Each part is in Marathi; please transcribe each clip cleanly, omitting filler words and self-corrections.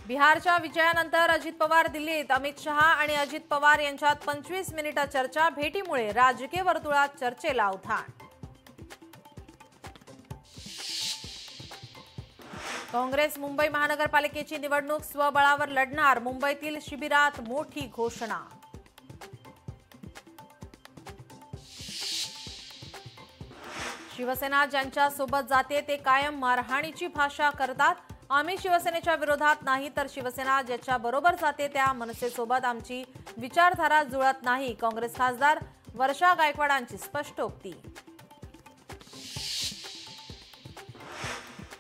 बिहारच्या विजयानंतर अजित पवार दिल्लीत, अमित शहा आणि अजित पवार यांच्यात 25 मिनिटं चर्चा. भेटीमुळे राजकीय वर्तुळात चर्चेला उधाण. काँग्रेस मुंबई महानगरपालिकेची निवडणूक स्वबळावर लढणार. मुंबईतील शिबिरात मोठी घोषणा. शिवसेना ज्यांच्या सोबत जाते ते कायम मारहाणीची भाषा करतात. आम्ही शिवसेनेच्या विरोधात नाही, तर शिवसेना ज्याच्या बरोबर जाते त्या मनसेसोबत आमची विचारधारा जुळत नाही. काँग्रेस खासदार वर्षा गायकवाडांची स्पष्टोक्ती.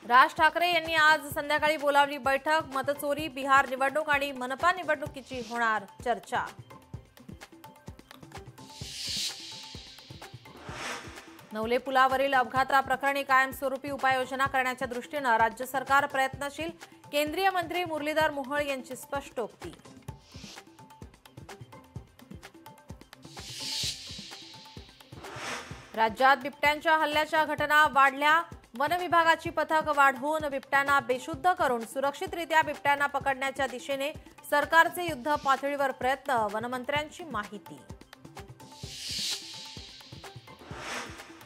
राज ठाकरे यांनी आज संध्याकाळी बोलावली बैठक. मतचोरी, बिहार निवडणूक आणि मनपा निवडणुकीची होणार चर्चा. नवले पुलावरील अपघाताप्रकरणी कायमस्वरूपी उपाययोजना करण्याच्या दृष्टीने राज्य सरकार प्रयत्नशील. केंद्रीय मंत्री मुरलीधर मोहोळ यांची स्पष्टोक्ती. राज्यात बिबट्यांच्या हल्ल्याच्या घटना वाढल्या. वन विभागाची पथक वाढवून बिबट्यांना बेशुद्ध करून सुरक्षितरित्या बिबट्यांना पकडण्याच्या दिशेने सरकारचे युद्ध पातळीवर प्रयत्न. वनमंत्र्यांची माहिती.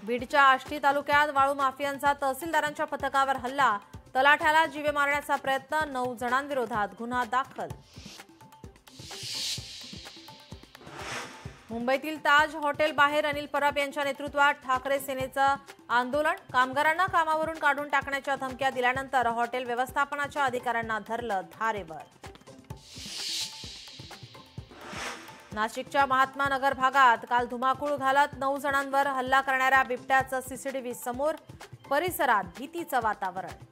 बीडच्या आष्टी तालुक्यात वाळू माफियांचा तहसीलदारांच्या पथकावर हल्ला. तलाठ्याला जीवे मारण्याचा प्रयत्न. 9 जणांविरोधात गुन्हा दाखल. मुंबईतील ताज हॉटेल बाहेर अनिल परब यांच्या नेतृत्वात ठाकरे सेनेचं आंदोलन. कामगारांना कामावरून काढून टाकण्याच्या धमक्या दिल्यानंतर हॉटेल व्यवस्थापनाच्या अधिकाऱ्यांना धरलं धारेवर. नाशिकच्या महात्मा नगर भागात काल धुमाकूळ घालत 9 जणांवर हल्ला करणाऱ्या बिबट्याचं सीसीटीव्ही समोर. परिसरात भीतीचं वातावरण.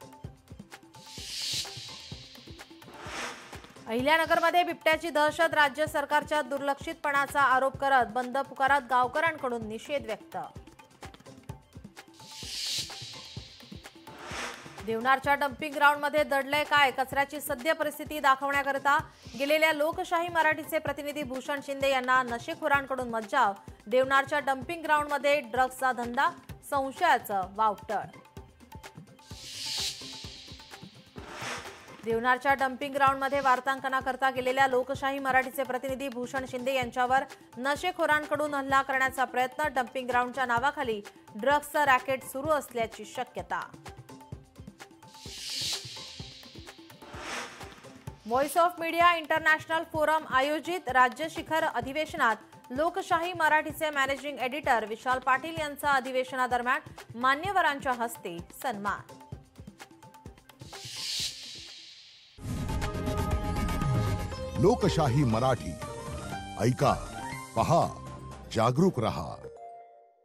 अहिल्यानगरमध्ये बिबट्याची दहशत. राज्य सरकारच्या दुर्लक्षितपणाचा आरोप करत बंद पुकारत गावकऱ्यांकडून निषेध व्यक्त. देवनारच्या डम्पिंग ग्राउंडमध्ये दडलंय काय? कचऱ्याची सद्य परिस्थिती दाखवण्याकरता गेलेल्या लोकशाही मराठीचे प्रतिनिधी भूषण शिंदे यांना नशेखोरांकडून मज्जाव. देवनारच्या डम्पिंग ग्राउंडमध्ये ड्रग्जचा धंदा, संशयाचं वावटळ. देवनारच्या डम्पिंग ग्राउंडमध्ये वार्तांकनाकरता गेलेल्या लोकशाही मराठीचे प्रतिनिधी भूषण शिंदे यांच्यावर नशेखोरांकडून हल्ला करण्याचा प्रयत्न. डम्पिंग ग्राउंडच्या नावाखाली ड्रग्जचं रॅकेट सुरू असल्याची शक्यता. Voice of media international forum आयोजित. राज्य शिखर अधिवेशनात लोकशाही मराठीचे मॅनेजिंग एडिटर विशाल पाटील यांचा अधिवेशनादरम्यान मान्यवरांच्या हस्ते सन्मान. लोकशाही मराठी ऐका, पहा, जागरूक रहा.